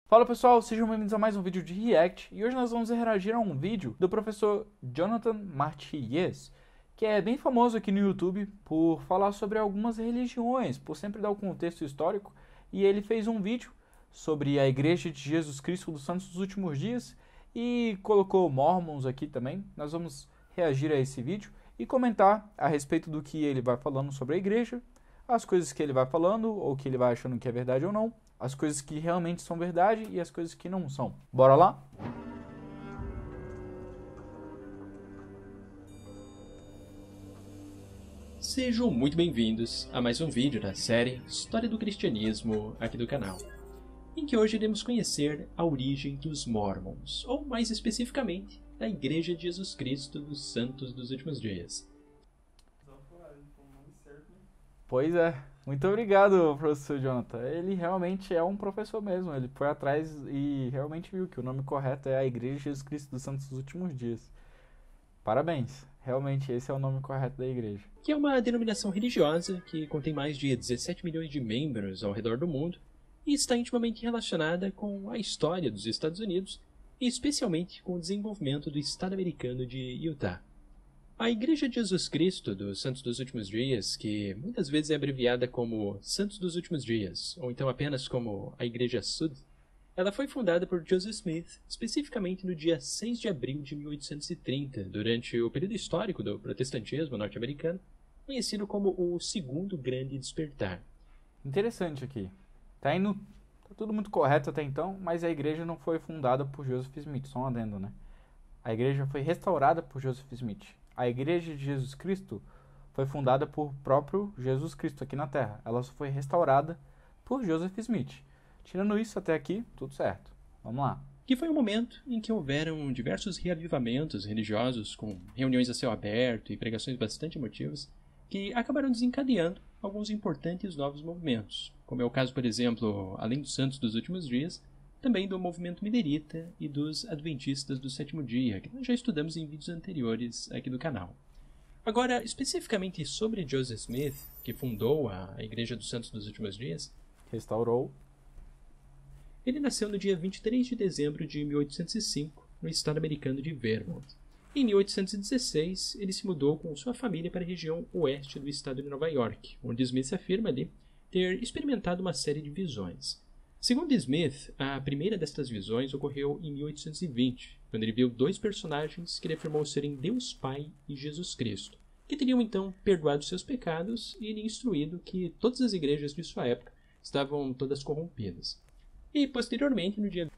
Fala pessoal, sejam bem-vindos a mais um vídeo de React e hoje nós vamos reagir a um vídeo do professor Jonathan Martínez, que é bem famoso aqui no YouTube por falar sobre algumas religiões, por sempre dar o contexto histórico, e ele fez um vídeo sobre a Igreja de Jesus Cristo dos Santos dos Últimos Dias e colocou Mormons aqui também. Nós vamos reagir a esse vídeo e comentar a respeito do que ele vai falando sobre a igreja, as coisas que ele vai falando ou que ele vai achando que é verdade ou não, as coisas que realmente são verdade e as coisas que não são. Bora lá? Sejam muito bem-vindos a mais um vídeo da série História do Cristianismo aqui do canal, em que hoje iremos conhecer a origem dos Mormons, ou mais especificamente, da Igreja de Jesus Cristo dos Santos dos Últimos Dias. Pois é, muito obrigado, professor Jonathan. Ele realmente é um professor mesmo, ele foi atrás e realmente viu que o nome correto é a Igreja de Jesus Cristo dos Santos dos Últimos Dias. Parabéns, realmente esse é o nome correto da igreja. Que é uma denominação religiosa que contém mais de 17 milhões de membros ao redor do mundo e está intimamente relacionada com a história dos Estados Unidos e especialmente com o desenvolvimento do estado americano de Utah. A Igreja de Jesus Cristo dos Santos dos Últimos Dias, que muitas vezes é abreviada como Santos dos Últimos Dias, ou então apenas como a Igreja Sud, ela foi fundada por Joseph Smith, especificamente no dia 6 de abril de 1830, durante o período histórico do protestantismo norte-americano, conhecido como o Segundo Grande Despertar. Interessante aqui. Tá tudo muito correto até então, mas a igreja não foi fundada por Joseph Smith, só um adendo, né? A igreja foi restaurada por Joseph Smith. A Igreja de Jesus Cristo foi fundada por próprio Jesus Cristo aqui na Terra. Ela só foi restaurada por Joseph Smith. Tirando isso até aqui, tudo certo. Vamos lá. Que foi um momento em que houveram diversos reavivamentos religiosos, com reuniões a céu aberto e pregações bastante emotivas, que acabaram desencadeando alguns importantes novos movimentos, como é o caso, por exemplo, além dos Santos dos Últimos Dias, também do movimento milerita e dos adventistas do sétimo dia, que nós já estudamos em vídeos anteriores aqui do canal. Agora, especificamente sobre Joseph Smith, que fundou a Igreja dos Santos dos Últimos Dias, restaurou. Ele nasceu no dia 23 de dezembro de 1805, no estado americano de Vermont. Em 1816, ele se mudou com sua família para a região oeste do estado de Nova York, onde Smith afirma ali ter experimentado uma série de visões. Segundo Smith, a primeira destas visões ocorreu em 1820, quando ele viu dois personagens que ele afirmou serem Deus Pai e Jesus Cristo, que teriam então perdoado seus pecados e lhe instruído que todas as igrejas de sua época estavam todas corrompidas. E posteriormente, no dia...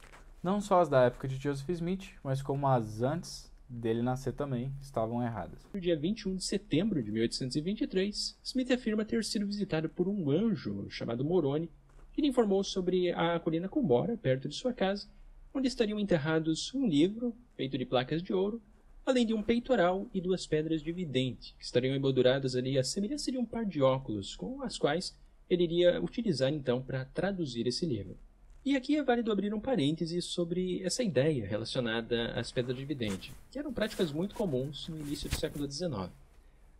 Não só as da época de Joseph Smith, mas como as antes dele nascer também estavam erradas. No dia 21 de setembro de 1823, Smith afirma ter sido visitado por um anjo chamado Moroni, que lhe informou sobre a colina Cumorah, perto de sua casa, onde estariam enterrados um livro feito de placas de ouro, além de um peitoral e duas pedras de vidente, que estariam emolduradas ali à semelhança de um par de óculos, com as quais ele iria utilizar então para traduzir esse livro. E aqui é válido abrir um parêntese sobre essa ideia relacionada às pedras de vidente, que eram práticas muito comuns no início do século XIX.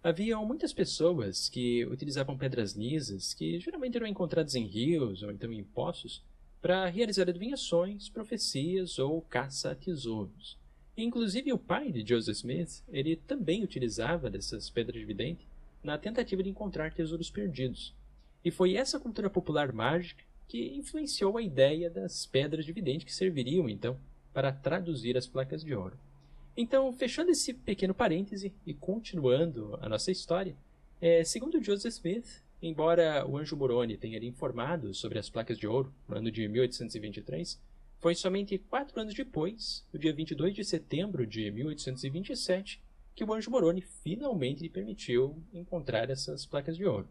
Haviam muitas pessoas que utilizavam pedras lisas, que geralmente eram encontradas em rios ou então em poços, para realizar adivinhações, profecias ou caça a tesouros. E, inclusive o pai de Joseph Smith, ele também utilizava dessas pedras de vidente na tentativa de encontrar tesouros perdidos. E foi essa cultura popular mágica que influenciou a ideia das pedras de vidente que serviriam então para traduzir as placas de ouro. Então, fechando esse pequeno parêntese e continuando a nossa história, segundo Joseph Smith, embora o anjo Moroni tenha lhe informado sobre as placas de ouro no ano de 1823, foi somente 4 anos depois, no dia 22 de setembro de 1827, que o anjo Moroni finalmente lhe permitiu encontrar essas placas de ouro.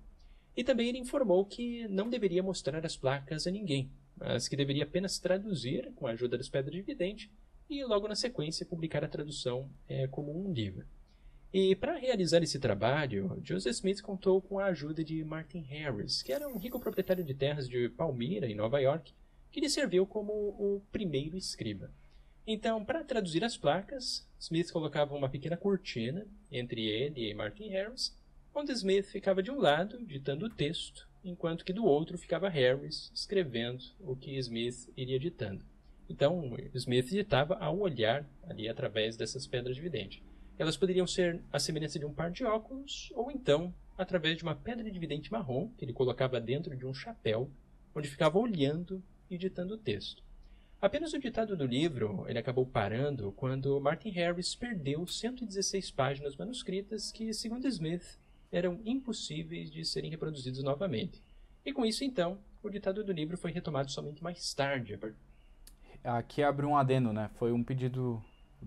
E também ele informou que não deveria mostrar as placas a ninguém, mas que deveria apenas traduzir com a ajuda das pedras de vidente e logo na sequência publicar a tradução como um livro. E para realizar esse trabalho, Joseph Smith contou com a ajuda de Martin Harris, que era um rico proprietário de terras de Palmyra, em Nova York, que lhe serviu como o primeiro escriba. Então, para traduzir as placas, Smith colocava uma pequena cortina entre ele e Martin Harris, onde Smith ficava de um lado, ditando o texto, enquanto que do outro ficava Harris escrevendo o que Smith iria ditando. Então, Smith ditava ao olhar ali através dessas pedras de vidente. Elas poderiam ser a semelhança de um par de óculos, ou então através de uma pedra de vidente marrom que ele colocava dentro de um chapéu, onde ficava olhando e ditando o texto. Apenas o ditado do livro ele acabou parando quando Martin Harris perdeu 116 páginas manuscritas que, segundo Smith, eram impossíveis de serem reproduzidos novamente. E com isso, então, o ditado do livro foi retomado somente mais tarde. Aqui abre um adendo, né? Foi um pedido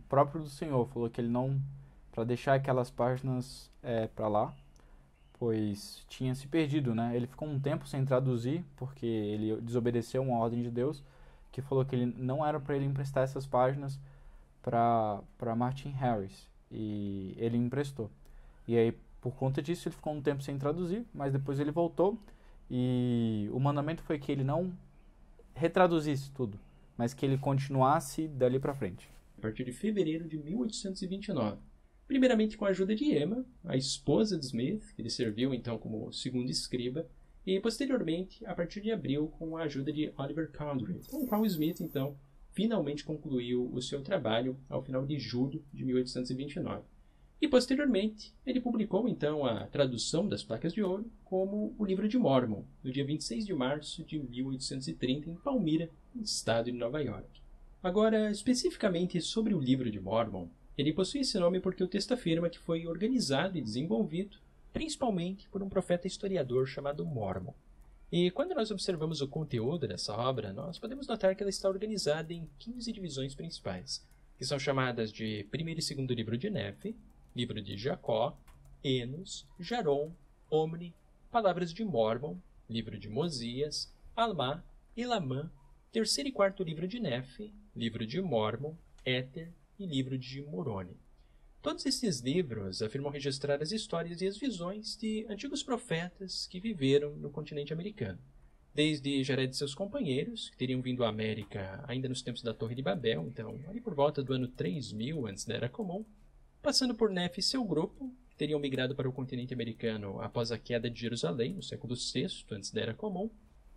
próprio do senhor. Falou que ele não... para deixar aquelas páginas para lá, pois tinha se perdido, né? Ele ficou um tempo sem traduzir, porque ele desobedeceu uma ordem de Deus, que falou que ele não era para ele emprestar essas páginas para Martin Harris. E ele emprestou. E aí, por conta disso, ele ficou um tempo sem traduzir, mas depois ele voltou. E o mandamento foi que ele não retraduzisse tudo, mas que ele continuasse dali para frente. A partir de fevereiro de 1829. Primeiramente com a ajuda de Emma, a esposa de Smith, que ele serviu então como segundo escriba, e posteriormente, a partir de abril, com a ajuda de Oliver Cowdery, com o qual Smith então finalmente concluiu o seu trabalho ao final de julho de 1829. E posteriormente, ele publicou então a tradução das Placas de Ouro como o Livro de Mormon, no dia 26 de março de 1830, em Palmyra, no estado de Nova York. Agora, especificamente sobre o Livro de Mormon, ele possui esse nome porque o texto afirma que foi organizado e desenvolvido principalmente por um profeta historiador chamado Mormon. E quando nós observamos o conteúdo dessa obra, nós podemos notar que ela está organizada em 15 divisões principais, que são chamadas de primeiro e segundo livro de Nefe, livro de Jacó, Enos, Jarom, Omni, Palavras de Mormon, livro de Mosias, Almá, Elamã, terceiro e quarto livro de Nefe, livro de Mormon, Éter e livro de Moroni. Todos esses livros afirmam registrar as histórias e as visões de antigos profetas que viveram no continente americano, desde Jared e seus companheiros, que teriam vindo à América ainda nos tempos da Torre de Babel, então ali por volta do ano 3000 antes da Era Comum, passando por Nefe e seu grupo, que teriam migrado para o continente americano após a queda de Jerusalém, no século VI antes da Era Comum,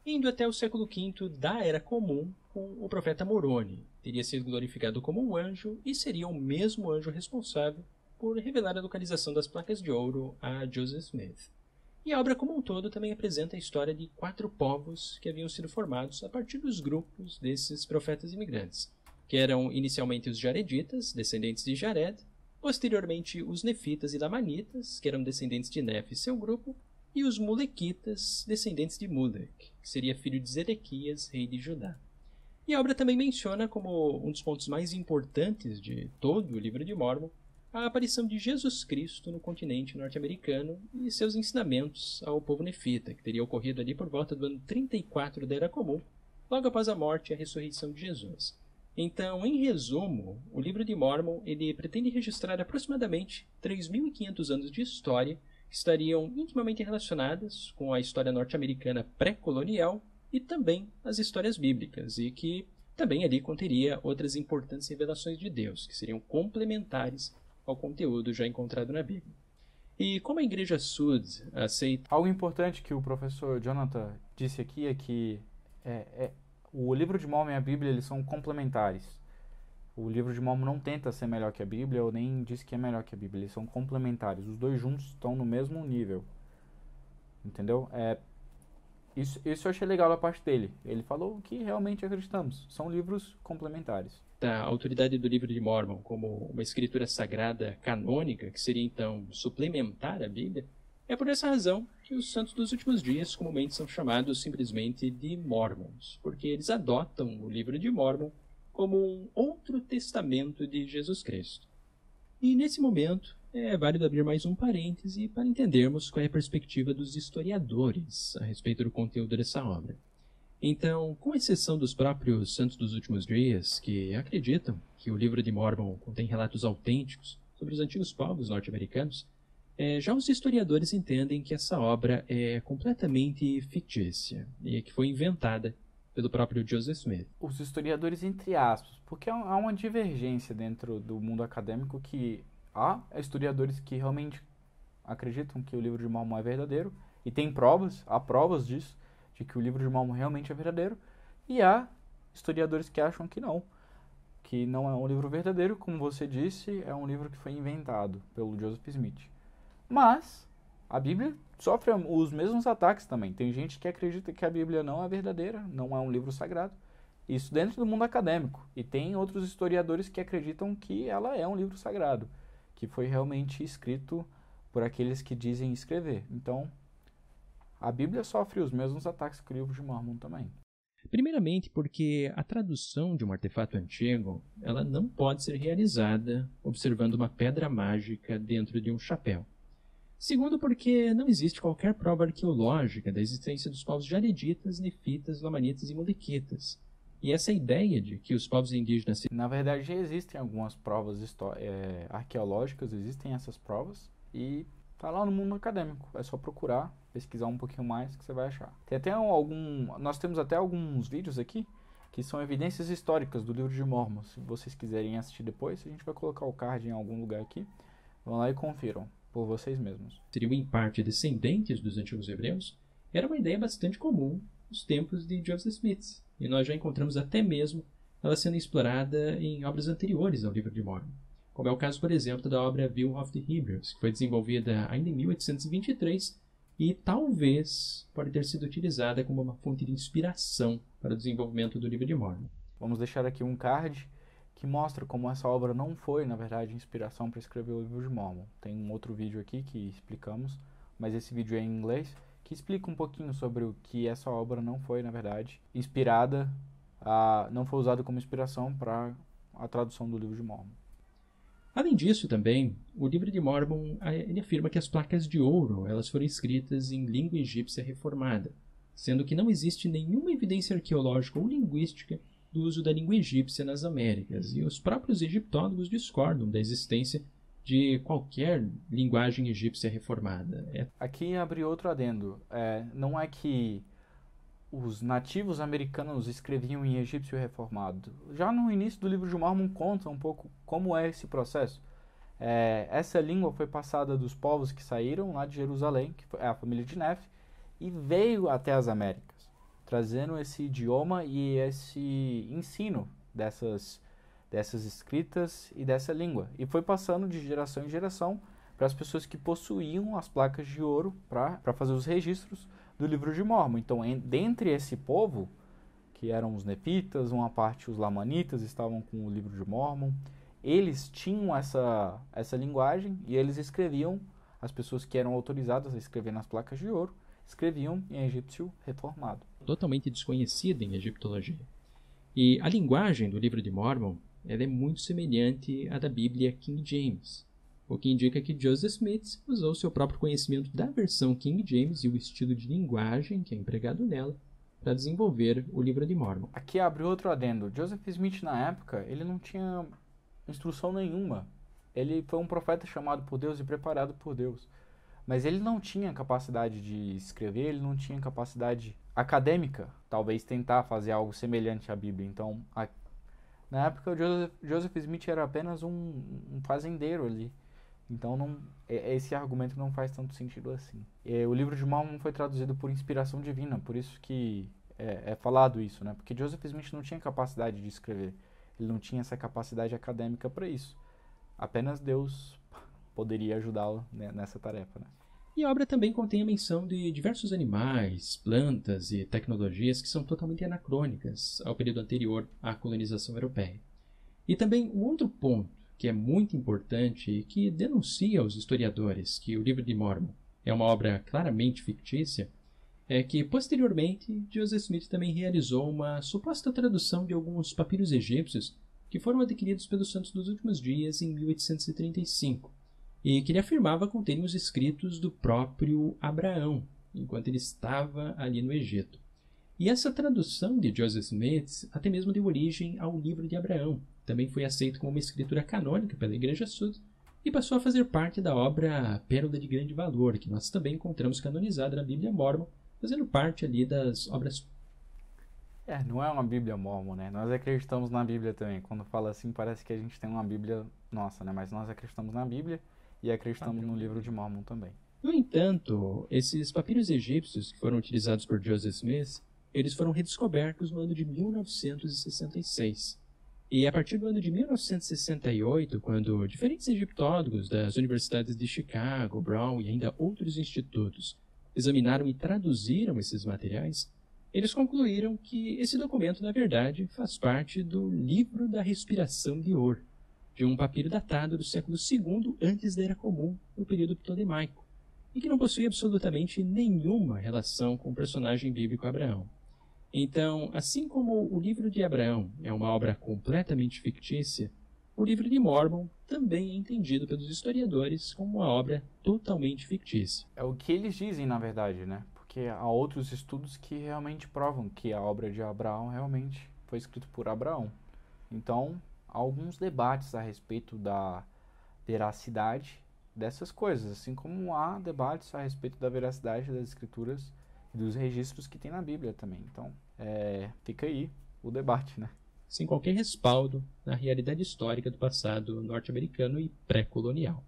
indo até o século V da Era Comum com o profeta Moroni. Teria sido glorificado como um anjo e seria o mesmo anjo responsável por revelar a localização das placas de ouro a Joseph Smith. E a obra como um todo também apresenta a história de 4 povos que haviam sido formados a partir dos grupos desses profetas imigrantes, que eram inicialmente os Jareditas, descendentes de Jared, posteriormente os Nefitas e Lamanitas, que eram descendentes de Nefe e seu grupo, e os Mulequitas, descendentes de Mulek, que seria filho de Zedequias, rei de Judá. E a obra também menciona como um dos pontos mais importantes de todo o livro de Mormon a aparição de Jesus Cristo no continente norte-americano e seus ensinamentos ao povo nefita, que teria ocorrido ali por volta do ano 34 da Era Comum, logo após a morte e a ressurreição de Jesus. Então, em resumo, o livro de Mormon ele pretende registrar aproximadamente 3.500 anos de história que estariam intimamente relacionadas com a história norte-americana pré-colonial e também as histórias bíblicas, e que também ali conteria outras importantes revelações de Deus, que seriam complementares ao conteúdo já encontrado na Bíblia. E como a Igreja Sud aceita... Algo importante que o professor Jonathan disse aqui é que o livro de Mormon e a Bíblia eles são complementares. O livro de Mormon não tenta ser melhor que a Bíblia ou nem diz que é melhor que a Bíblia. Eles são complementares. Os dois juntos estão no mesmo nível. Entendeu? Isso eu achei legal da parte dele. Ele falou que realmente acreditamos. São livros complementares. A autoridade do livro de Mormon como uma escritura sagrada canônica, que seria então suplementar a Bíblia, é por essa razão que os santos dos últimos dias comumente são chamados simplesmente de Mormons, porque eles adotam o livro de Mormon como um outro testamento de Jesus Cristo. E nesse momento é válido abrir mais um parêntese para entendermos qual é a perspectiva dos historiadores a respeito do conteúdo dessa obra. Então, com exceção dos próprios santos dos últimos dias, que acreditam que o livro de Mormon contém relatos autênticos sobre os antigos povos norte-americanos, já os historiadores entendem que essa obra é completamente fictícia e que foi inventada pelo próprio Joseph Smith. Os historiadores, entre aspas, porque há uma divergência dentro do mundo acadêmico que há historiadores que realmente acreditam que o livro de Mormon é verdadeiro E tem há provas disso, de que o livro de Mormon realmente é verdadeiro, e há historiadores que acham que não é um livro verdadeiro, como você disse, é um livro que foi inventado pelo Joseph Smith. Mas a Bíblia sofre os mesmos ataques também. Tem gente que acredita que a Bíblia não é verdadeira, não é um livro sagrado. Isso dentro do mundo acadêmico. E tem outros historiadores que acreditam que ela é um livro sagrado, que foi realmente escrito por aqueles que dizem escrever. Então, a Bíblia sofre os mesmos ataques que o livro de Mormon também. Primeiramente porque a tradução de um artefato antigo, ela não pode ser realizada observando uma pedra mágica dentro de um chapéu. Segundo, porque não existe qualquer prova arqueológica da existência dos povos jareditas, nefitas, lamanitas e molequitas. E essa ideia de que os povos indígenas... Na verdade, já existem algumas provas arqueológicas, existem essas provas, e tá lá no mundo acadêmico. É só procurar, pesquisar um pouquinho mais que você vai achar. Nós temos até alguns vídeos aqui que são evidências históricas do livro de Mormon. Se vocês quiserem assistir depois, a gente vai colocar o card em algum lugar aqui. Vão lá e confiram por vocês mesmos. Seriam em parte descendentes dos antigos hebreus, era uma ideia bastante comum nos tempos de Joseph Smith, e nós já encontramos até mesmo ela sendo explorada em obras anteriores ao livro de Mormon, como é o caso, por exemplo, da obra View of the Hebrews, que foi desenvolvida ainda em 1823 e talvez pode ter sido utilizada como uma fonte de inspiração para o desenvolvimento do livro de Mormon. Vamos deixar aqui um card que mostra como essa obra não foi, na verdade, inspiração para escrever o livro de Mormon. Tem um outro vídeo aqui que explicamos, mas esse vídeo é em inglês, que explica um pouquinho sobre o que essa obra não foi, na verdade, não foi usada como inspiração para a tradução do livro de Mormon. Além disso, também, o livro de Mormon ele afirma que as placas de ouro elas foram escritas em língua egípcia reformada, sendo que não existe nenhuma evidência arqueológica ou linguística do uso da língua egípcia nas Américas, e os próprios egiptólogos discordam da existência de qualquer linguagem egípcia reformada. Aqui abre outro adendo. Não é que os nativos americanos escreviam em egípcio reformado. Já no início do livro de Mormon conta um pouco como é esse processo. Essa língua foi passada dos povos que saíram lá de Jerusalém, que é a família de Nef, e veio até as Américas, trazendo esse idioma e esse ensino dessas escritas e dessa língua. E foi passando de geração em geração para as pessoas que possuíam as placas de ouro para fazer os registros do livro de Mormon. Então, dentre esse povo, que eram os nefitas, uma parte os lamanitas estavam com o livro de Mormon, eles tinham essa linguagem e eles escreviam, as pessoas que eram autorizadas a escrever nas placas de ouro, escreviam em egípcio reformado. Totalmente desconhecida em egiptologia. E a linguagem do livro de Mormon ela é muito semelhante à da Bíblia King James, o que indica que Joseph Smith usou seu próprio conhecimento da versão King James e o estilo de linguagem que é empregado nela para desenvolver o livro de Mormon. Aqui abre outro adendo. Joseph Smith, na época, ele não tinha instrução nenhuma. Ele foi um profeta chamado por Deus e preparado por Deus. Mas ele não tinha capacidade de escrever, ele não tinha capacidade acadêmica, talvez tentar fazer algo semelhante à Bíblia. Então, na época, o Joseph Smith era apenas um fazendeiro ali. Então, esse argumento não faz tanto sentido assim. O livro de Mormon foi traduzido por inspiração divina, por isso que é falado isso, né? Porque Joseph Smith não tinha capacidade de escrever. Ele não tinha essa capacidade acadêmica para isso. Apenas Deus poderia ajudá-lo nessa tarefa, né? E a obra também contém a menção de diversos animais, plantas e tecnologias que são totalmente anacrônicas ao período anterior à colonização europeia. E também um outro ponto que é muito importante e que denuncia aos historiadores que o livro de Mormon é uma obra claramente fictícia, é que, posteriormente, Joseph Smith também realizou uma suposta tradução de alguns papiros egípcios que foram adquiridos pelos Santos dos Últimos Dias em 1835, e que ele afirmava conterem os escritos do próprio Abraão, enquanto ele estava ali no Egito. E essa tradução de Joseph Smith até mesmo deu origem ao livro de Abraão. Também foi aceito como uma escritura canônica pela Igreja Sud e passou a fazer parte da obra Pérola de Grande Valor, que nós também encontramos canonizada na Bíblia Mormon, fazendo parte ali das obras... Não é uma Bíblia Mormon, né? Nós acreditamos na Bíblia também. Quando fala assim, parece que a gente tem uma Bíblia nossa, né? Mas nós acreditamos na Bíblia e acreditamos no livro de Mormon também. No entanto, esses papiros egípcios que foram utilizados por Joseph Smith, eles foram redescobertos no ano de 1966. E a partir do ano de 1968, quando diferentes egiptólogos das universidades de Chicago, Brown e ainda outros institutos examinaram e traduziram esses materiais, eles concluíram que esse documento, na verdade, faz parte do Livro da Respiração de Or, de um papiro datado do século II antes da Era Comum, no período ptolemaico, e que não possui absolutamente nenhuma relação com o personagem bíblico Abraão. Então, assim como o livro de Abraão é uma obra completamente fictícia, o livro de Mórmon também é entendido pelos historiadores como uma obra totalmente fictícia. É o que eles dizem, na verdade, né? Porque há outros estudos que realmente provam que a obra de Abraão realmente foi escrita por Abraão. Então, há alguns debates a respeito da veracidade dessas coisas, assim como há debates a respeito da veracidade das escrituras e dos registros que tem na Bíblia também. Então, fica aí o debate, né? Sem qualquer respaldo na realidade histórica do passado norte-americano e pré-colonial.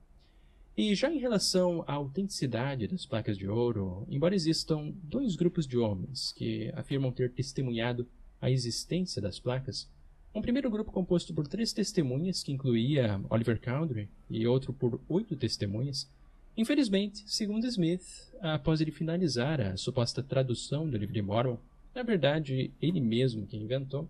E já em relação à autenticidade das placas de ouro, embora existam dois grupos de homens que afirmam ter testemunhado a existência das placas, um primeiro grupo composto por 3 testemunhas, que incluía Oliver Cowdery, e outro por 8 testemunhas, infelizmente, segundo Smith, após ele finalizar a suposta tradução do livro de Mormon, na verdade, ele mesmo que inventou,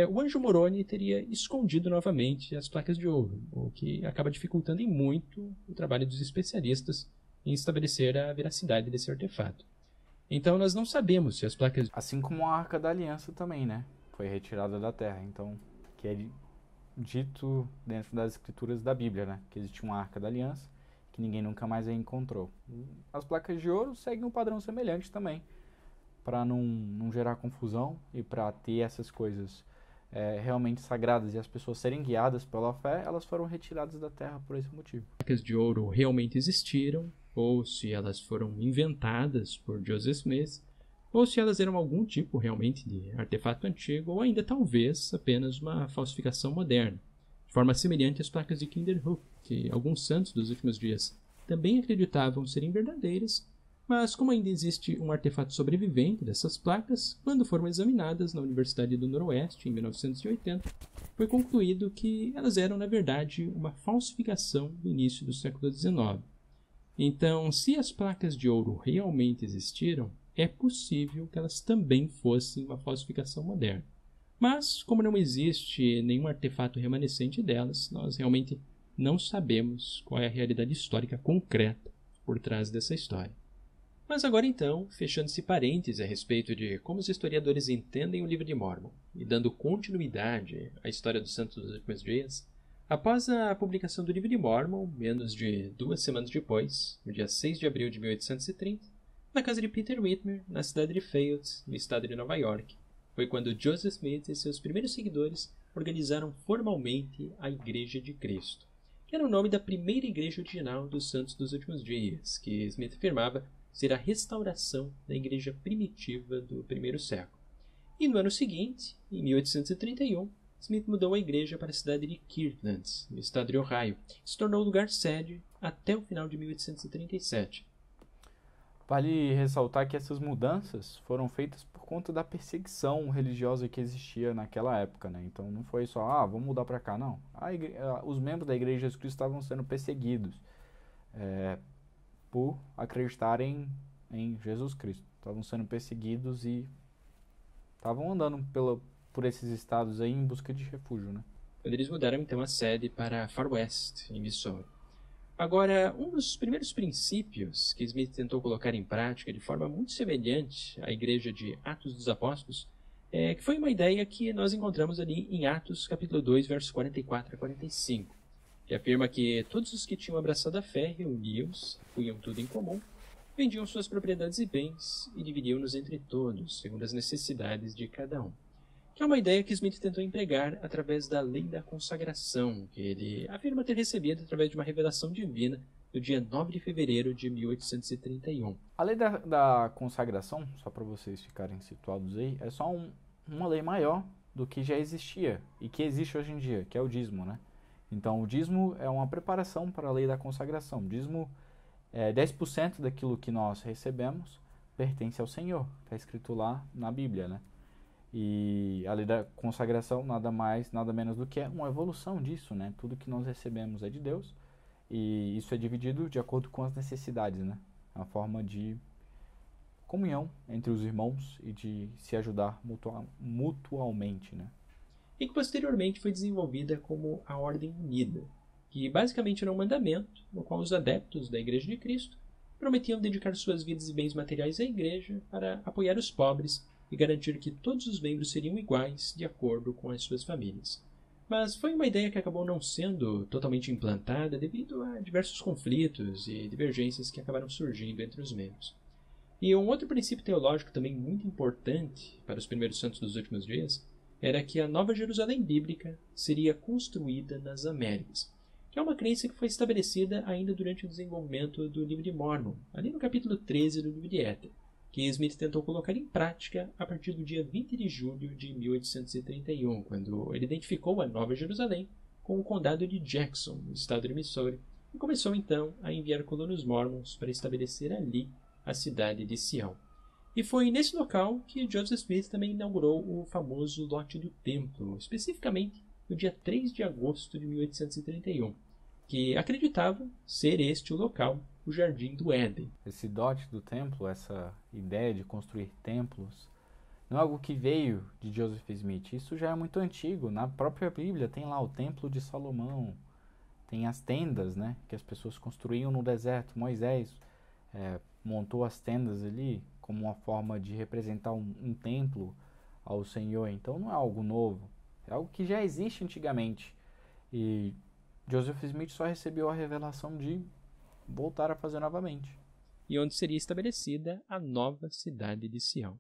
o anjo Moroni teria escondido novamente as placas de ouro, o que acaba dificultando em muito o trabalho dos especialistas em estabelecer a veracidade desse artefato. Então nós não sabemos se as placas... Assim como a Arca da Aliança também, né? Foi retirada da terra, então, que é dito dentro das escrituras da Bíblia, né? Que existia uma Arca da Aliança, que ninguém nunca mais a encontrou. As placas de ouro seguem um padrão semelhante também, para não gerar confusão e para ter essas coisas realmente sagradas e as pessoas serem guiadas pela fé, elas foram retiradas da terra por esse motivo. As placas de ouro realmente existiram, ou se elas foram inventadas por Joseph Smith, ou se elas eram algum tipo realmente de artefato antigo, ou ainda talvez apenas uma falsificação moderna, de forma semelhante às placas de Kinderhook, que alguns santos dos últimos dias também acreditavam serem verdadeiras, mas como ainda existe um artefato sobrevivente dessas placas, quando foram examinadas na Universidade do Noroeste em 1980, foi concluído que elas eram, na verdade, uma falsificação do início do século XIX. Então, se as placas de ouro realmente existiram, é possível que elas também fossem uma falsificação moderna. Mas, como não existe nenhum artefato remanescente delas, nós realmente não sabemos qual é a realidade histórica concreta por trás dessa história. Mas agora então, fechando esse parêntese a respeito de como os historiadores entendem o livro de Mórmon e dando continuidade à história dos santos dos últimos dias, após a publicação do livro de Mórmon, menos de 2 semanas depois, no dia 6 de abril de 1830, na casa de Peter Whitmer, na cidade de Fayette, no estado de Nova York, foi quando Joseph Smith e seus primeiros seguidores organizaram formalmente a Igreja de Cristo, que era o nome da primeira igreja original dos santos dos últimos dias, que Smith afirmava ser a restauração da igreja primitiva do primeiro século. E no ano seguinte, em 1831, Smith mudou a igreja para a cidade de Kirtland, no estado de Ohio, e se tornou lugar sede até o final de 1837. Vale ressaltar que essas mudanças foram feitas por conta da perseguição religiosa que existia naquela época, né? Então não foi só, vamos mudar para cá, não. Os membros da Igreja de Jesus Cristo estavam sendo perseguidos por acreditarem em Jesus Cristo. Estavam sendo perseguidos e estavam andando por esses estados aí em busca de refúgio, né? Quando eles mudaram então a sede para Far West, em Missouri. Agora, um dos primeiros princípios que Smith tentou colocar em prática de forma muito semelhante à igreja de Atos dos Apóstolos, que foi uma ideia que nós encontramos ali em Atos capítulo 2, versos 44 a 45, que afirma que todos os que tinham abraçado a fé reuniam-se, punham tudo em comum, vendiam suas propriedades e bens e dividiam-nos entre todos, segundo as necessidades de cada um. Que é uma ideia que Smith tentou empregar através da lei da consagração, que ele afirma ter recebido através de uma revelação divina no dia 9 de fevereiro de 1831. A lei da consagração, só para vocês ficarem situados aí, é só uma lei maior do que já existia e que existe hoje em dia, que é o dízimo, né? Então, o dízimo é uma preparação para a lei da consagração. O dízimo 10% daquilo que nós recebemos pertence ao Senhor. Está escrito lá na Bíblia, né? E a lei da consagração nada mais, nada menos do que uma evolução disso, né? Tudo que nós recebemos é de Deus e isso é dividido de acordo com as necessidades, né? A forma de comunhão entre os irmãos e de se ajudar mutualmente, né? E que posteriormente foi desenvolvida como a Ordem Unida, que basicamente era um mandamento no qual os adeptos da Igreja de Cristo prometiam dedicar suas vidas e bens materiais à Igreja para apoiar os pobres e garantir que todos os membros seriam iguais de acordo com as suas famílias. Mas foi uma ideia que acabou não sendo totalmente implantada devido a diversos conflitos e divergências que acabaram surgindo entre os membros. E um outro princípio teológico também muito importante para os primeiros santos dos últimos dias era que a Nova Jerusalém bíblica seria construída nas Américas, que é uma crença que foi estabelecida ainda durante o desenvolvimento do livro de Mórmon, ali no capítulo 13 do livro de Éter, que Smith tentou colocar em prática a partir do dia 20 de julho de 1831, quando ele identificou a Nova Jerusalém com o condado de Jackson, no estado de Missouri, e começou então a enviar colonos mormons para estabelecer ali a cidade de Sião. E foi nesse local que Joseph Smith também inaugurou o famoso lote do templo, especificamente no dia 3 de agosto de 1831, que acreditava ser este o local, o Jardim do Éden. Esse dote do templo, essa ideia de construir templos, não é algo que veio de Joseph Smith. Isso já é muito antigo. Na própria Bíblia tem lá o Templo de Salomão, tem as tendas, né, que as pessoas construíam no deserto. Moisés montou as tendas ali como uma forma de representar um templo ao Senhor. Então não é algo novo, é algo que já existe antigamente. E Joseph Smith só recebeu a revelação de voltar a fazer novamente. E onde seria estabelecida a nova cidade de Sião.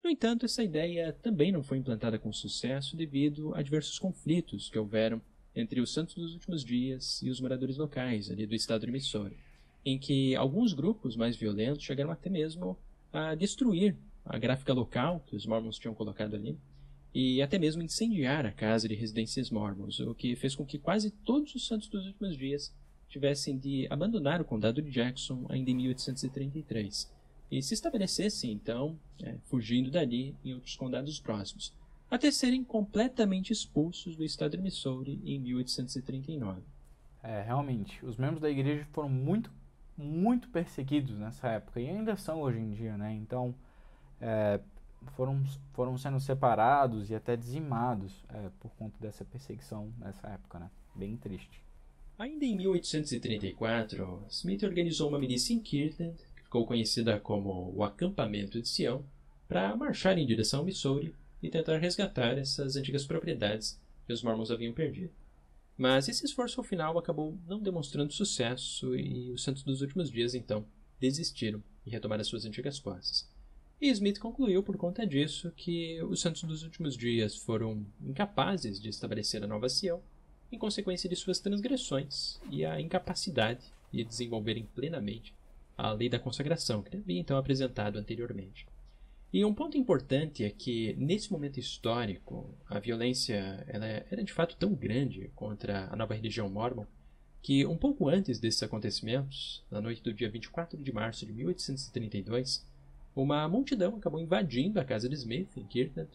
No entanto, essa ideia também não foi implantada com sucesso devido a diversos conflitos que houveram entre os santos dos últimos dias e os moradores locais ali do estado de Missouri, em que alguns grupos mais violentos chegaram até mesmo a destruir a gráfica local que os mormons tinham colocado ali e até mesmo incendiar a casa de residências mormons, o que fez com que quase todos os santos dos últimos dias tivessem de abandonar o condado de Jackson ainda em 1833 e se estabelecessem então, fugindo dali em outros condados próximos, até serem completamente expulsos do estado de Missouri em 1839. Realmente, os membros da igreja foram muito perseguidos nessa época e ainda são hoje em dia, né? Então, foram sendo separados e até dizimados por conta dessa perseguição nessa época, né? Bem triste. Ainda em 1834, Smith organizou uma milícia em Kirtland, que ficou conhecida como o Acampamento de Sião, para marchar em direção ao Missouri e tentar resgatar essas antigas propriedades que os mormons haviam perdido. Mas esse esforço ao final acabou não demonstrando sucesso e os santos dos últimos dias então desistiram e retomaram as suas antigas posses. E Smith concluiu por conta disso que os santos dos últimos dias foram incapazes de estabelecer a nova Sião em consequência de suas transgressões e a incapacidade de desenvolverem plenamente a lei da consagração que havia então apresentado anteriormente. E um ponto importante é que, nesse momento histórico, a violência era de fato tão grande contra a nova religião mórmon que, um pouco antes desses acontecimentos, na noite do dia 24 de março de 1832, uma multidão acabou invadindo a casa de Smith, em Kirtland,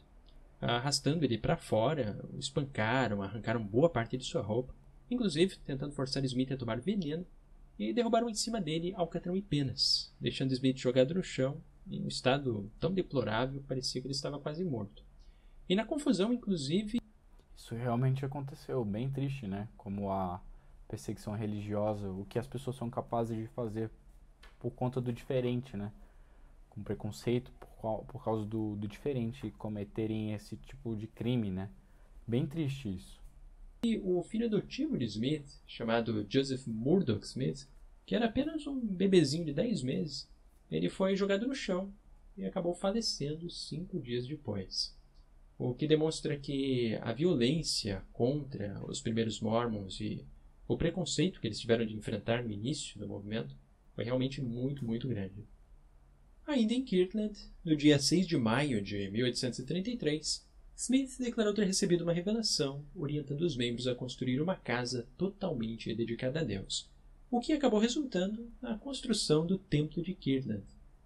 arrastando ele para fora, o espancaram, arrancaram boa parte de sua roupa, inclusive tentando forçar Smith a tomar veneno, e derrubaram em cima dele alcatrão e penas, deixando Smith jogado no chão, em um estado tão deplorável que parecia que ele estava quase morto. E na confusão, inclusive... Isso realmente aconteceu, bem triste, né? Como a perseguição religiosa, o que as pessoas são capazes de fazer por conta do diferente, né? Com preconceito por causa do diferente, cometerem esse tipo de crime, né? Bem triste isso. E o filho adotivo de Smith, chamado Joseph Murdoch Smith, que era apenas um bebezinho de 10 meses, ele foi jogado no chão e acabou falecendo 5 dias depois. O que demonstra que a violência contra os primeiros mormons e o preconceito que eles tiveram de enfrentar no início do movimento foi realmente muito grande. Ainda em Kirtland, no dia 6 de maio de 1833, Smith declarou ter recebido uma revelação orientando os membros a construir uma casa totalmente dedicada a Deus, o que acabou resultando na construção do Templo de Kirtland,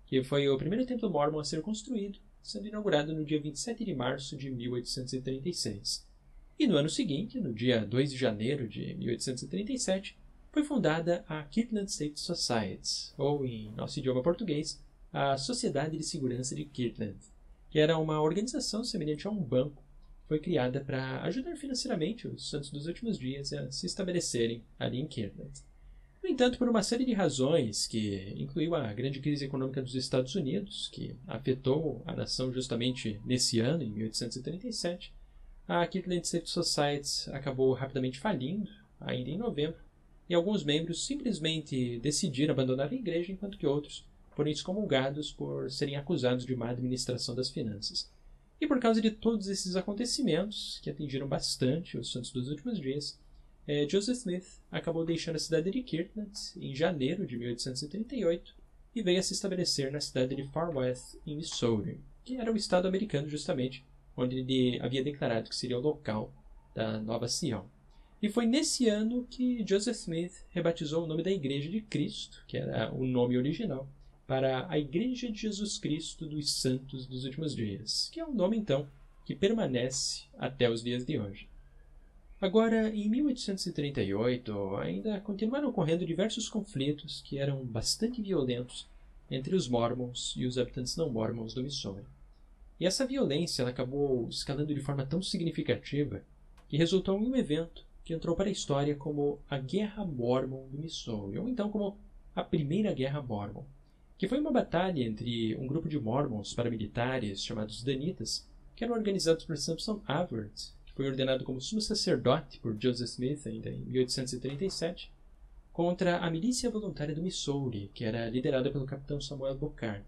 que foi o primeiro templo mórmon a ser construído, sendo inaugurado no dia 27 de março de 1836. E no ano seguinte, no dia 2 de janeiro de 1837, foi fundada a Kirtland Safety Society, ou em nosso idioma português, a Sociedade de Segurança de Kirtland, que era uma organização semelhante a um banco, que foi criada para ajudar financeiramente os santos dos últimos dias a se estabelecerem ali em Kirtland. No entanto, por uma série de razões, que incluiu a grande crise econômica dos Estados Unidos, que afetou a nação justamente nesse ano, em 1837, a Kirtland Safety Society acabou rapidamente falindo, ainda em novembro, e alguns membros simplesmente decidiram abandonar a igreja, enquanto que outros foram excomulgados por serem acusados de má administração das finanças. E por causa de todos esses acontecimentos, que atingiram bastante os santos dos últimos dias, Joseph Smith acabou deixando a cidade de Kirtland em janeiro de 1838 e veio a se estabelecer na cidade de Far West, em Missouri, que era o estado americano justamente onde ele havia declarado que seria o local da Nova Sião. E foi nesse ano que Joseph Smith rebatizou o nome da Igreja de Cristo, que era o nome original, para a Igreja de Jesus Cristo dos Santos dos Últimos Dias, que é um nome, então, que permanece até os dias de hoje. Agora, em 1838, ainda continuaram ocorrendo diversos conflitos que eram bastante violentos entre os Mormons e os habitantes não Mormons do Missouri. E essa violência ela acabou escalando de forma tão significativa que resultou em um evento que entrou para a história como a Guerra Mormon do Missouri, ou então como a Primeira Guerra Mormon, que foi uma batalha entre um grupo de Mormons paramilitares chamados Danitas, que eram organizados por Sampson Avert, que foi ordenado como sumo sacerdote por Joseph Smith ainda em 1837, contra a milícia voluntária do Missouri, que era liderada pelo capitão Samuel Bocard.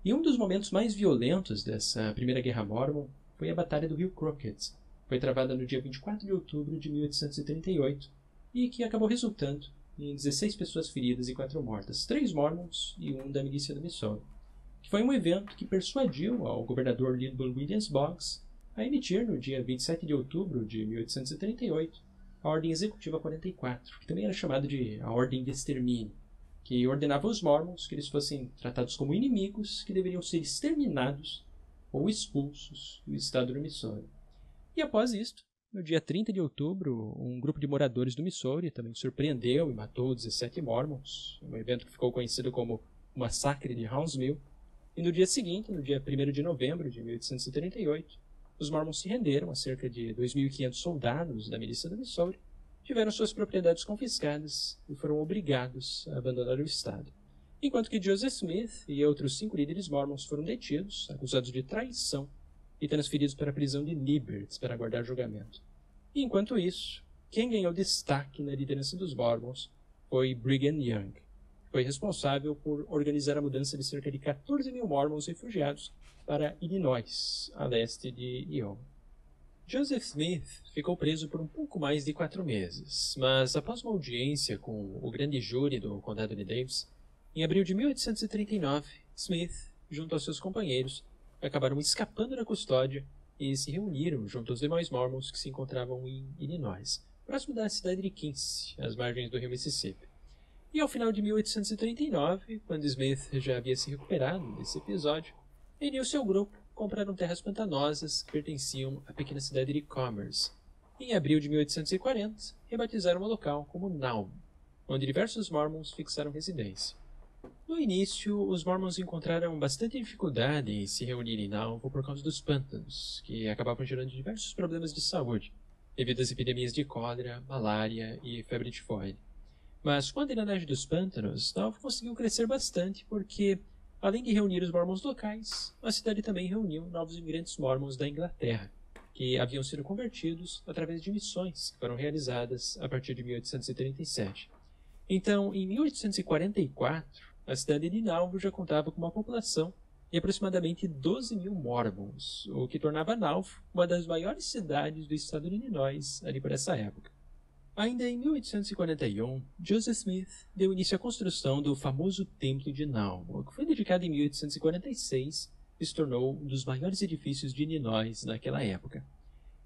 E um dos momentos mais violentos dessa Primeira Guerra Mormon foi a Batalha do Rio Crooked. Foi travada no dia 24 de outubro de 1838 e que acabou resultando em 16 pessoas feridas e 4 mortas, 3 Mormons e 1 da milícia do Missouri, que foi um evento que persuadiu ao governador Lyndon Williams Boggs a emitir no dia 27 de outubro de 1838 a Ordem Executiva 44, que também era chamada de a Ordem de Extermínio, que ordenava aos Mormons que eles fossem tratados como inimigos que deveriam ser exterminados ou expulsos do estado do Missouri. E após isto, no dia 30 de outubro, um grupo de moradores do Missouri também surpreendeu e matou 17 Mormons, um evento que ficou conhecido como o Massacre de Huntsville. E no dia seguinte, no dia 1º de novembro de 1838, os Mormons se renderam a cerca de 2.500 soldados da milícia do Missouri, tiveram suas propriedades confiscadas e foram obrigados a abandonar o estado. Enquanto que Joseph Smith e outros 5 líderes Mormons foram detidos, acusados de traição, e transferidos para a prisão de Liberty para aguardar julgamento. E enquanto isso, quem ganhou destaque na liderança dos Mormons foi Brigham Young, que foi responsável por organizar a mudança de cerca de 14.000 Mormons refugiados para Illinois, a leste de Iowa. Joseph Smith ficou preso por um pouco mais de 4 meses, mas após uma audiência com o grande júri do condado de Davis, em abril de 1839, Smith, junto aos seus companheiros, acabaram escapando da custódia e se reuniram junto aos demais Mormons que se encontravam em Illinois, próximo da cidade de Quincy, às margens do rio Mississippi. E ao final de 1839, quando Smith já havia se recuperado desse episódio, ele e o seu grupo compraram terras pantanosas que pertenciam à pequena cidade de Commerce. E em abril de 1840, rebatizaram o local como Naum, onde diversos Mormons fixaram residência. No início, os Mormons encontraram bastante dificuldade em se reunir em Nauvoo por causa dos pântanos, que acabavam gerando diversos problemas de saúde, devido às epidemias de cólera, malária e febre tifoide. Mas com a drenagem dos pântanos, Nauvoo conseguiu crescer bastante porque, além de reunir os Mormons locais, a cidade também reuniu novos imigrantes Mormons da Inglaterra, que haviam sido convertidos através de missões que foram realizadas a partir de 1837. Então, em 1844, a cidade de Nauvoo já contava com uma população de aproximadamente 12.000 Mormons, o que tornava Nauvoo uma das maiores cidades do estado de Illinois ali por essa época. Ainda em 1841, Joseph Smith deu início à construção do famoso Templo de Nauvoo, que foi dedicado em 1846 e se tornou um dos maiores edifícios de Illinois naquela época.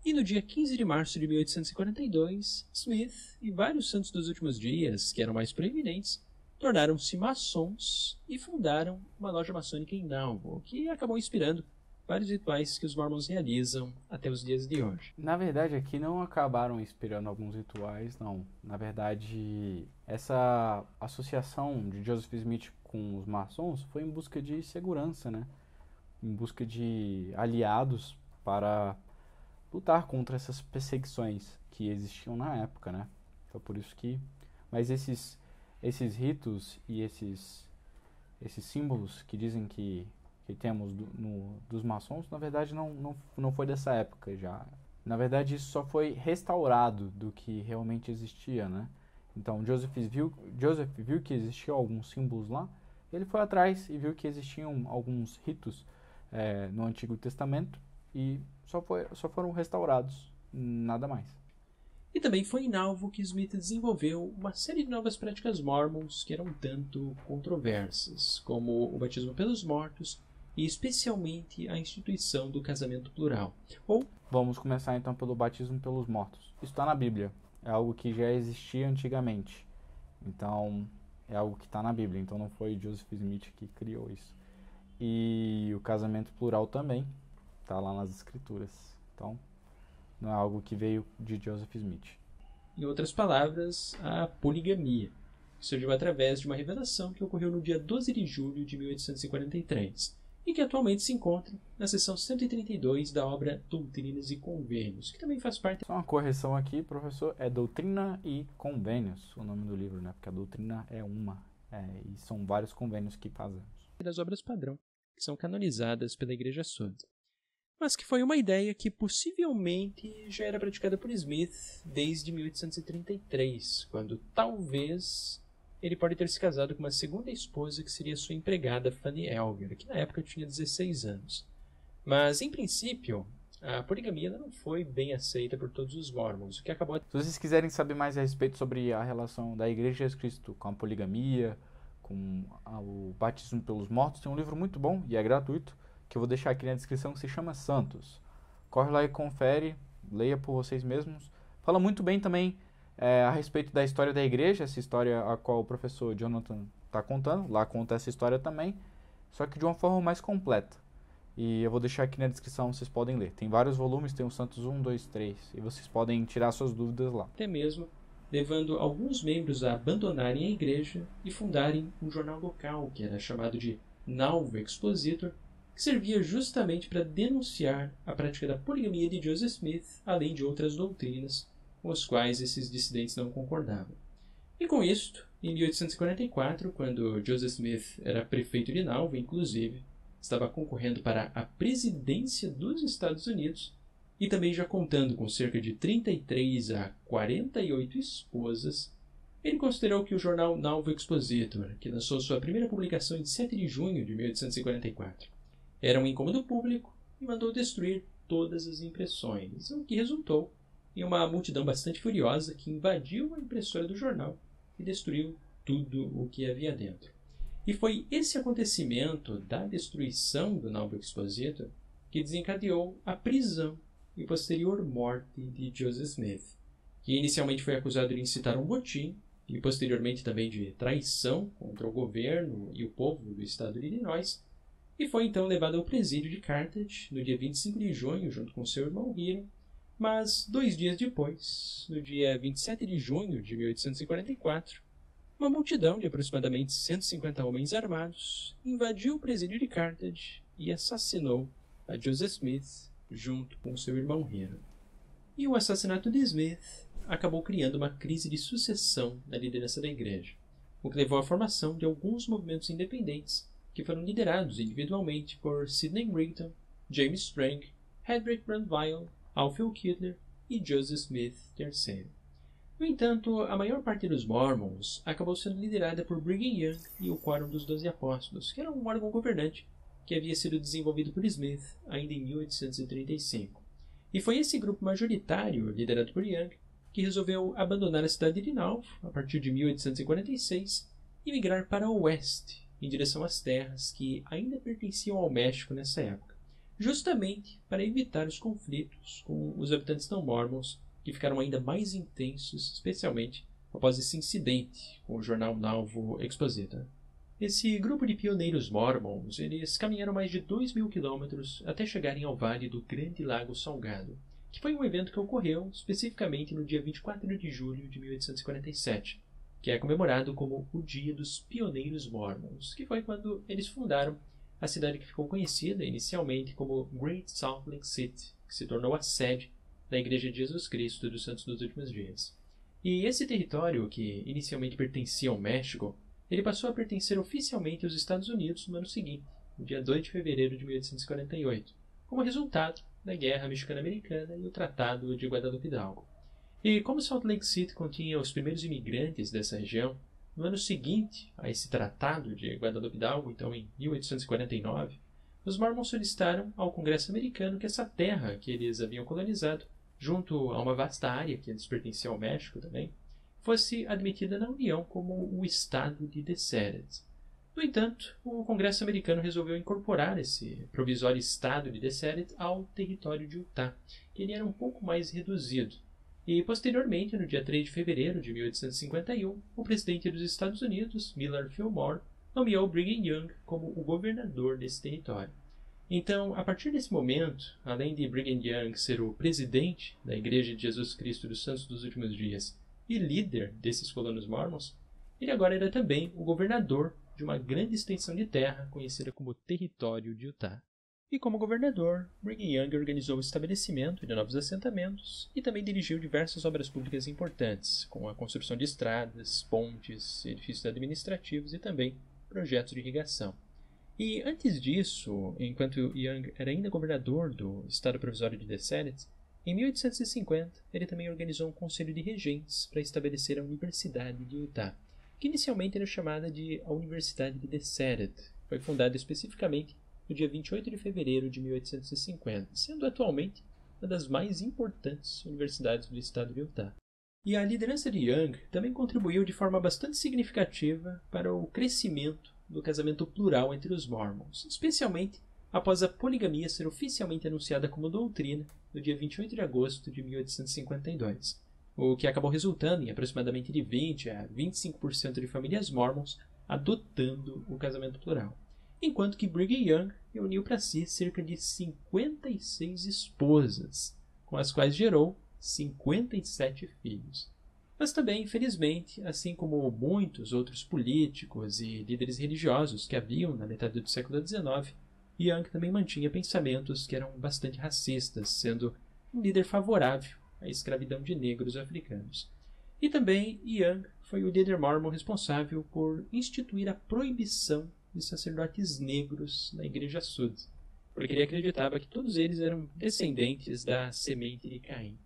E no dia 15 de março de 1842, Smith e vários santos dos últimos dias, que eram mais proeminentes, tornaram-se maçons e fundaram uma loja maçônica em Nauvoo, que acabou inspirando vários rituais que os mormons realizam até os dias de hoje. Na verdade, aqui não acabaram inspirando alguns rituais, não. Na verdade, essa associação de Joseph Smith com os maçons foi em busca de segurança, né? Em busca de aliados para lutar contra essas perseguições que existiam na época, né? Foi por isso que... Mas esses ritos e esses símbolos que dizem que temos dos maçons, na verdade não foi dessa época já. Na verdade, isso só foi restaurado do que realmente existia, né? Então, Joseph viu que existiam alguns símbolos lá, ele foi atrás e viu que existiam alguns ritos no Antigo Testamento e só foram restaurados, nada mais. E também foi em Nauvoo que Smith desenvolveu uma série de novas práticas mormons que eram tanto controversas, como o batismo pelos mortos e especialmente a instituição do casamento plural. Vamos começar então pelo batismo pelos mortos. Isso está na Bíblia, é algo que já existia antigamente, então é algo que está na Bíblia, então não foi Joseph Smith que criou isso. E o casamento plural também está lá nas escrituras, então não é algo que veio de Joseph Smith. Em outras palavras, a poligamia, que surgiu através de uma revelação que ocorreu no dia 12 de julho de 1843 e que atualmente se encontra na seção 132 da obra Doutrinas e Convênios, que também faz parte... Só uma correção aqui, professor, é Doutrina e Convênios, o nome do livro, né? Porque a doutrina é uma, e são vários convênios que fazemos. Das obras padrão, que são canonizadas pela Igreja Santa. Mas que foi uma ideia que possivelmente já era praticada por Smith desde 1833, quando talvez ele pode ter se casado com uma segunda esposa que seria sua empregada Fanny Elger, que na época tinha 16 anos. Mas, em princípio, a poligamia não foi bem aceita por todos os mormons, o que acabou... Se vocês quiserem saber mais a respeito sobre a relação da Igreja de Jesus Cristo com a poligamia, com o batismo pelos mortos, tem um livro muito bom e é gratuito, que eu vou deixar aqui na descrição, que se chama Santos. Corre lá e confere, leia por vocês mesmos. Fala muito bem também a respeito da história da igreja, essa história a qual o professor Jonathan está contando. Lá conta essa história também, só que de uma forma mais completa. E eu vou deixar aqui na descrição, vocês podem ler. Tem vários volumes, tem o Santos 1, 2, 3, e vocês podem tirar suas dúvidas lá. Até mesmo levando alguns membros a abandonarem a igreja e fundarem um jornal local, que era chamado de Nauvoo Expositor, que servia justamente para denunciar a prática da poligamia de Joseph Smith, além de outras doutrinas com as quais esses dissidentes não concordavam. E com isto, em 1844, quando Joseph Smith era prefeito de Nauvoo, inclusive, estava concorrendo para a presidência dos Estados Unidos e também já contando com cerca de 33 a 48 esposas, ele considerou que o jornal Nauvoo Expositor, que lançou sua primeira publicação em 7 de junho de 1844, era um incômodo público e mandou destruir todas as impressões, o que resultou em uma multidão bastante furiosa que invadiu a impressora do jornal e destruiu tudo o que havia dentro. E foi esse acontecimento da destruição do Nauvoo Expositor que desencadeou a prisão e posterior morte de Joseph Smith, que inicialmente foi acusado de incitar um motim e posteriormente também de traição contra o governo e o povo do estado de Illinois, e foi então levado ao presídio de Carthage no dia 25 de junho junto com seu irmão Hiram, mas 2 dias depois, no dia 27 de junho de 1844, uma multidão de aproximadamente 150 homens armados invadiu o presídio de Carthage e assassinou a Joseph Smith junto com seu irmão Hiram. E o assassinato de Smith acabou criando uma crise de sucessão na liderança da igreja, o que levou à formação de alguns movimentos independentes que foram liderados individualmente por Sidney Rigdon, James Strang, Hedrick Brandweil, Alfred Kittler e Joseph Smith III. No entanto, a maior parte dos Mormons acabou sendo liderada por Brigham Young e o Quórum dos 12 Apóstolos, que era um órgão governante que havia sido desenvolvido por Smith ainda em 1835. E foi esse grupo majoritário, liderado por Young, que resolveu abandonar a cidade de Nauvoo a partir de 1846 e migrar para o oeste, em direção às terras que ainda pertenciam ao México nessa época, justamente para evitar os conflitos com os habitantes não mormons, que ficaram ainda mais intensos, especialmente após esse incidente com o jornal Nauvoo Expositor. Esse grupo de pioneiros mormons, eles caminharam mais de 2.000 quilômetros até chegarem ao Vale do Grande Lago Salgado, que foi um evento que ocorreu especificamente no dia 24 de julho de 1847, que é comemorado como o Dia dos Pioneiros Mormons, que foi quando eles fundaram a cidade que ficou conhecida inicialmente como Great Salt Lake City, que se tornou a sede da Igreja de Jesus Cristo dos Santos dos Últimos Dias. E esse território, que inicialmente pertencia ao México, ele passou a pertencer oficialmente aos Estados Unidos no ano seguinte, no dia 2 de fevereiro de 1848, como resultado da Guerra Mexicana-Americana e o Tratado de Guadalupe Hidalgo. E como Salt Lake City continha os primeiros imigrantes dessa região, no ano seguinte a esse Tratado de Guadalupe Hidalgo, então em 1849, os Mormons solicitaram ao Congresso americano que essa terra que eles haviam colonizado, junto a uma vasta área que eles pertenciam ao México também, fosse admitida na União como o Estado de Deseret. No entanto, o Congresso americano resolveu incorporar esse provisório Estado de Deseret ao território de Utah, que ele era um pouco mais reduzido. E, posteriormente, no dia 3 de fevereiro de 1851, o presidente dos Estados Unidos, Millard Fillmore, nomeou Brigham Young como o governador desse território. Então, a partir desse momento, além de Brigham Young ser o presidente da Igreja de Jesus Cristo dos Santos dos Últimos Dias e líder desses colonos mormons, ele agora era também o governador de uma grande extensão de terra conhecida como Território de Utah. E como governador, Brigham Young organizou o estabelecimento de novos assentamentos e também dirigiu diversas obras públicas importantes, como a construção de estradas, pontes, edifícios administrativos e também projetos de irrigação. E antes disso, enquanto Young era ainda governador do Estado Provisório de Deseret, em 1850 ele também organizou um conselho de regentes para estabelecer a Universidade de Utah, que inicialmente era chamada de a Universidade de Deseret. Foi fundada especificamente no dia 28 de fevereiro de 1850, sendo atualmente uma das mais importantes universidades do estado de Utah. E a liderança de Young também contribuiu de forma bastante significativa para o crescimento do casamento plural entre os Mormons, especialmente após a poligamia ser oficialmente anunciada como doutrina no dia 28 de agosto de 1852, o que acabou resultando em aproximadamente de 20 a 25% de famílias Mormons adotando o casamento plural, enquanto que Brigham Young reuniu para si cerca de 56 esposas, com as quais gerou 57 filhos. Mas também, infelizmente, assim como muitos outros políticos e líderes religiosos que haviam na metade do século XIX, Young também mantinha pensamentos que eram bastante racistas, sendo um líder favorável à escravidão de negros africanos. E também Young foi o líder mormon responsável por instituir a proibição de sacerdotes negros na Igreja Sud, porque ele acreditava que todos eles eram descendentes da semente de Caim.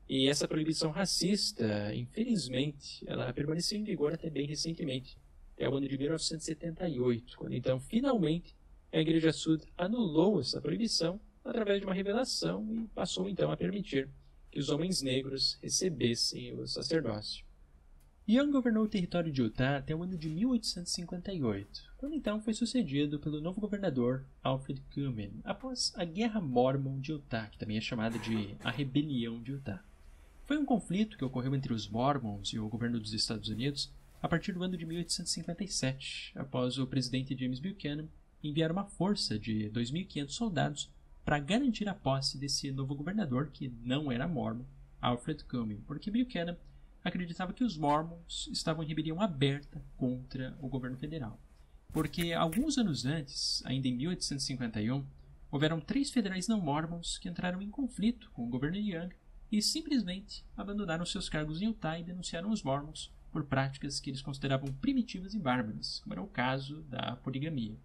E essa proibição racista, infelizmente, ela permaneceu em vigor até bem recentemente, até o ano de 1978, quando então, finalmente, a Igreja Sud anulou essa proibição através de uma revelação e passou então a permitir que os homens negros recebessem o sacerdócio. Young governou o território de Utah até o ano de 1858, quando então foi sucedido pelo novo governador Alfred Cumming, após a Guerra Mormon de Utah, que também é chamada de a Rebelião de Utah. Foi um conflito que ocorreu entre os Mormons e o governo dos Estados Unidos a partir do ano de 1857, após o presidente James Buchanan enviar uma força de 2.500 soldados para garantir a posse desse novo governador, que não era mormon, Alfred Cumming, porque Buchanan acreditava que os Mormons estavam em rebelião aberta contra o governo federal. Porque alguns anos antes, ainda em 1851, houveram 3 federais não mormons que entraram em conflito com o governo de Young e simplesmente abandonaram seus cargos em Utah e denunciaram os Mormons por práticas que eles consideravam primitivas e bárbaras, como era o caso da poligamia.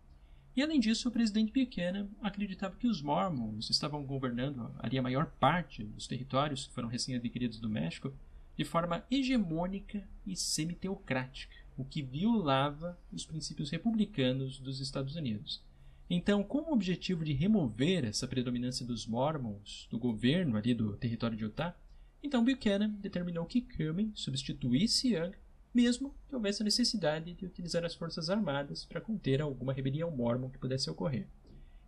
E além disso, o presidente Buchanan acreditava que os Mormons estavam governando ali a maior parte dos territórios que foram recém-adquiridos do México de forma hegemônica e semi-teocrática, o que violava os princípios republicanos dos Estados Unidos. Então, com o objetivo de remover essa predominância dos Mormons do governo ali do território de Utah, então Buchanan determinou que Cumming substituísse Young, mesmo que houvesse a necessidade de utilizar as forças armadas para conter alguma rebelião mormon que pudesse ocorrer.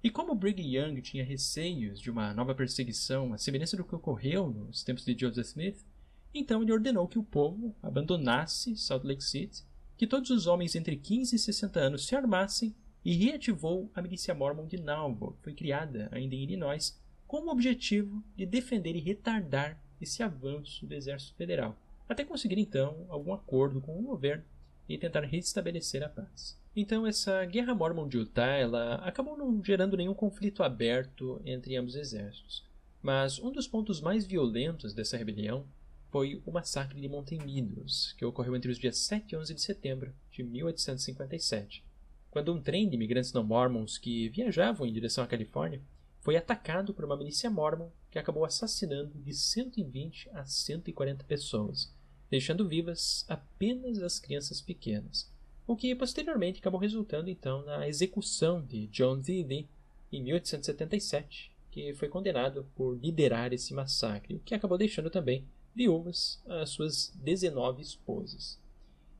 E como Brigham Young tinha receios de uma nova perseguição, à semelhança do que ocorreu nos tempos de Joseph Smith, então ele ordenou que o povo abandonasse Salt Lake City, que todos os homens entre 15 e 60 anos se armassem e reativou a milícia Mormon de Nauvoo, que foi criada ainda em Illinois, com o objetivo de defender e retardar esse avanço do Exército Federal, até conseguir então algum acordo com o governo e tentar restabelecer a paz. Então essa Guerra Mormon de Utah ela acabou não gerando nenhum conflito aberto entre ambos os exércitos, mas um dos pontos mais violentos dessa rebelião foi o massacre de Mountain Meadows, que ocorreu entre os dias 7 e 11 de setembro de 1857, quando um trem de imigrantes não mormons que viajavam em direção à Califórnia foi atacado por uma milícia mormon que acabou assassinando de 120 a 140 pessoas, deixando vivas apenas as crianças pequenas, o que posteriormente acabou resultando então na execução de John Z. Lee em 1877, que foi condenado por liderar esse massacre, o que acabou deixando também viúvas as suas 19 esposas.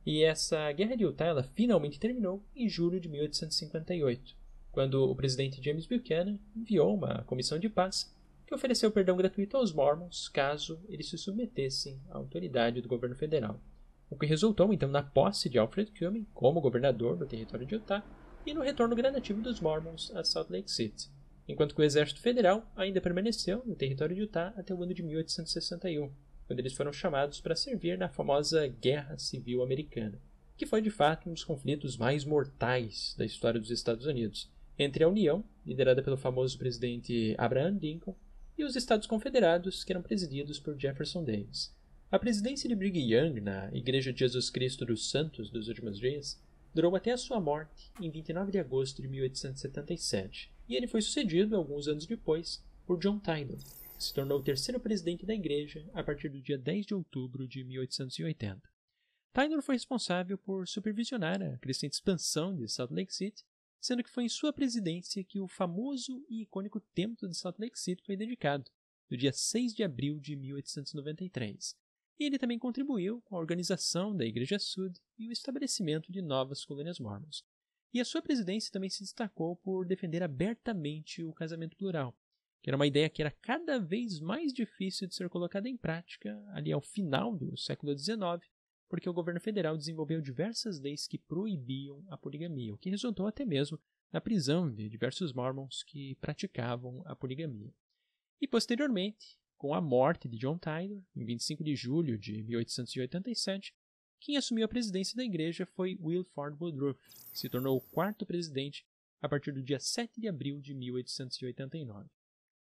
E essa Guerra de Utah ela finalmente terminou em julho de 1858, quando o presidente James Buchanan enviou uma comissão de paz que ofereceu perdão gratuito aos mormons caso eles se submetessem à autoridade do governo federal, o que resultou então na posse de Alfred Cumming como governador do território de Utah e no retorno gradativo dos mormons a Salt Lake City, enquanto que o exército federal ainda permaneceu no território de Utah até o ano de 1861, quando eles foram chamados para servir na famosa Guerra Civil Americana, que foi de fato um dos conflitos mais mortais da história dos Estados Unidos, entre a União, liderada pelo famoso presidente Abraham Lincoln, e os Estados Confederados, que eram presididos por Jefferson Davis. A presidência de Brigham Young na Igreja de Jesus Cristo dos Santos dos Últimos Dias durou até a sua morte em 29 de agosto de 1877, e ele foi sucedido, alguns anos depois, por John Tyler, que se tornou o terceiro presidente da igreja a partir do dia 10 de outubro de 1880. Tyler foi responsável por supervisionar a crescente expansão de Salt Lake City, sendo que foi em sua presidência que o famoso e icônico Templo de Salt Lake City foi dedicado, no dia 6 de abril de 1893. E ele também contribuiu com a organização da Igreja Sud e o estabelecimento de novas colônias mormons. E a sua presidência também se destacou por defender abertamente o casamento plural, que era uma ideia que era cada vez mais difícil de ser colocada em prática ali ao final do século XIX, porque o governo federal desenvolveu diversas leis que proibiam a poligamia, o que resultou até mesmo na prisão de diversos mormons que praticavam a poligamia. E posteriormente, com a morte de John Tyler, em 25 de julho de 1887, quem assumiu a presidência da igreja foi Wilford Woodruff, que se tornou o quarto presidente a partir do dia 7 de abril de 1889.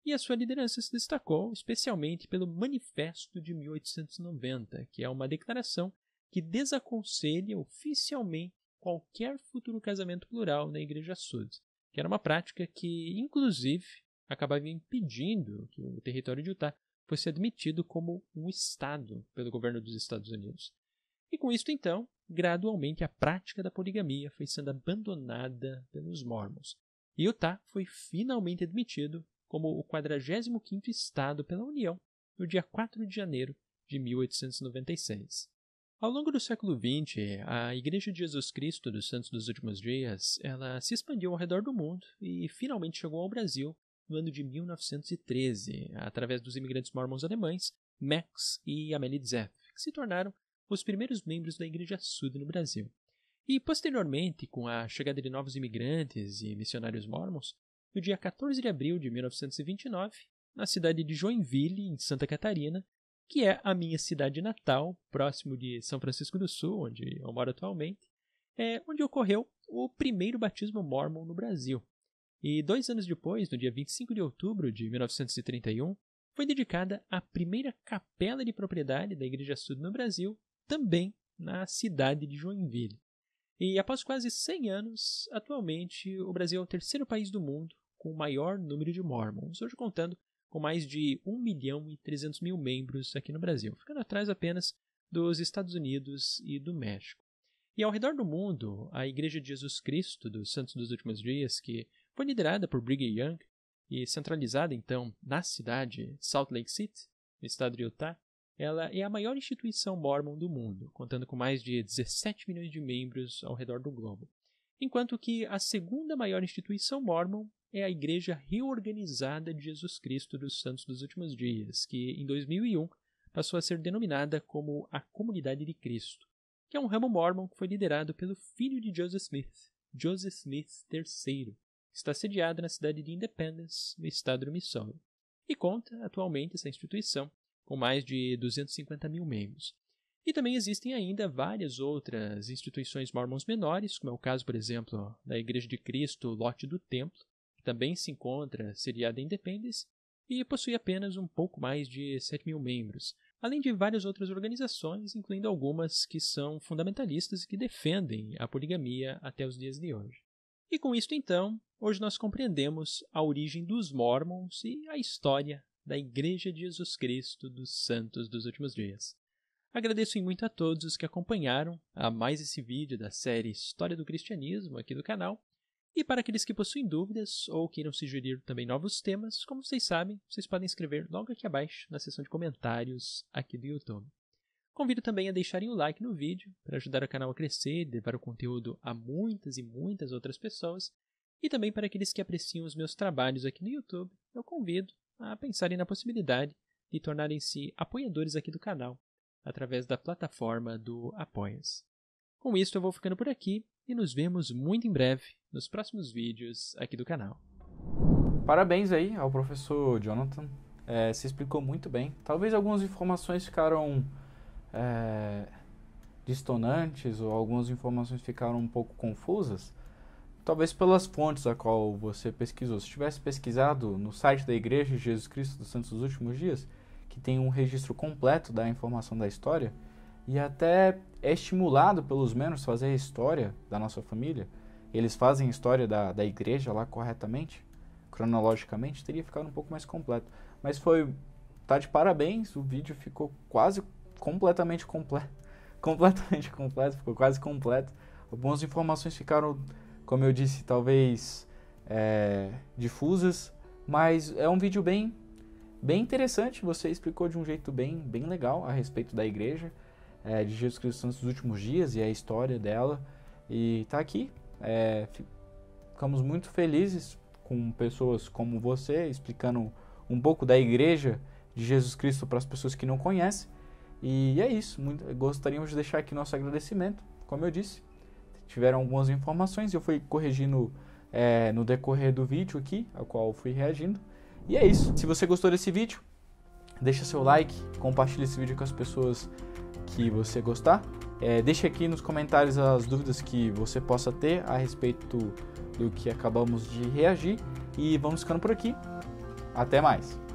E a sua liderança se destacou especialmente pelo Manifesto de 1890, que é uma declaração que desaconselha oficialmente qualquer futuro casamento plural na Igreja Sud, que era uma prática que, inclusive, acabava impedindo que o território de Utah fosse admitido como um estado pelo governo dos Estados Unidos. E com isso, então, gradualmente a prática da poligamia foi sendo abandonada pelos mormons. E Utah foi finalmente admitido como o 45º estado pela União no dia 4 de janeiro de 1896. Ao longo do século XX, a Igreja de Jesus Cristo dos Santos dos Últimos Dias ela se expandiu ao redor do mundo e finalmente chegou ao Brasil no ano de 1913, através dos imigrantes mormons alemães Max e Amélie Zeff, que se tornaram os primeiros membros da Igreja Sud no Brasil. E, posteriormente, com a chegada de novos imigrantes e missionários mormons, no dia 14 de abril de 1929, na cidade de Joinville, em Santa Catarina, que é a minha cidade natal, próximo de São Francisco do Sul, onde eu moro atualmente, onde ocorreu o primeiro batismo mormon no Brasil. E 2 anos depois, no dia 25 de outubro de 1931, foi dedicada a primeira capela de propriedade da Igreja Sud no Brasil, também na cidade de Joinville. E após quase 100 anos, atualmente o Brasil é o terceiro país do mundo com o maior número de mormons, hoje contando com mais de 1.300.000 membros aqui no Brasil, ficando atrás apenas dos Estados Unidos e do México. E ao redor do mundo, a Igreja de Jesus Cristo dos Santos dos Últimos Dias, que foi liderada por Brigham Young e centralizada então na cidade Salt Lake City, no estado de Utah, ela é a maior instituição mormon do mundo, contando com mais de 17 milhões de membros ao redor do globo. Enquanto que a segunda maior instituição mormon é a Igreja Reorganizada de Jesus Cristo dos Santos dos Últimos Dias, que em 2001 passou a ser denominada como a Comunidade de Cristo, que é um ramo mormon que foi liderado pelo filho de Joseph Smith III, que está sediado na cidade de Independence, no estado do Missouri, e conta atualmente essa instituição com mais de 250 mil membros. E também existem ainda várias outras instituições mormons menores, como é o caso, por exemplo, da Igreja de Cristo Lote do Templo, que também se encontra sediada em Independence e possui apenas um pouco mais de 7 mil membros, além de várias outras organizações, incluindo algumas que são fundamentalistas e que defendem a poligamia até os dias de hoje. E com isto, então, hoje nós compreendemos a origem dos Mormons e a história da Igreja de Jesus Cristo dos Santos dos Últimos Dias. Agradeço muito a todos os que acompanharam a mais esse vídeo da série História do Cristianismo aqui do canal. E para aqueles que possuem dúvidas ou queiram sugerir também novos temas, como vocês sabem, vocês podem escrever logo aqui abaixo na seção de comentários aqui do YouTube. Convido também a deixarem o like no vídeo para ajudar o canal a crescer e levar o conteúdo a muitas e muitas outras pessoas. E também para aqueles que apreciam os meus trabalhos aqui no YouTube, eu convido a pensarem na possibilidade de tornarem-se apoiadores aqui do canal, através da plataforma do Apoia-se. Com isso eu vou ficando por aqui e nos vemos muito em breve nos próximos vídeos aqui do canal. Parabéns aí ao professor Jonathan, se explicou muito bem. Talvez algumas informações ficaram distonantes ou algumas informações ficaram um pouco confusas, talvez pelas fontes a qual você pesquisou. Se tivesse pesquisado no site da Igreja de Jesus Cristo dos Santos dos Últimos Dias, que tem um registro completo da informação da história, e até é estimulado pelos membros fazer a história da nossa família, eles fazem a história da igreja lá corretamente, cronologicamente, teria ficado um pouco mais completo. Mas tá de parabéns, o vídeo ficou quase completamente completo, ficou quase completo. Algumas informações ficaram, como eu disse, talvez difusas, mas é um vídeo bem interessante. Você explicou de um jeito bem legal a respeito da igreja de Jesus Cristo dos Últimos Dias e a história dela, e tá aqui. Ficamos muito felizes com pessoas como você explicando um pouco da igreja de Jesus Cristo para as pessoas que não conhecem, e é isso. Gostaríamos de deixar aqui nosso agradecimento. Como eu disse, tiveram algumas informações e eu fui corrigindo no decorrer do vídeo aqui, ao qual eu fui reagindo. E é isso. Se você gostou desse vídeo, deixa seu like, compartilhe esse vídeo com as pessoas que você gostar. Deixe aqui nos comentários as dúvidas que você possa ter a respeito do que acabamos de reagir. E vamos ficando por aqui. Até mais!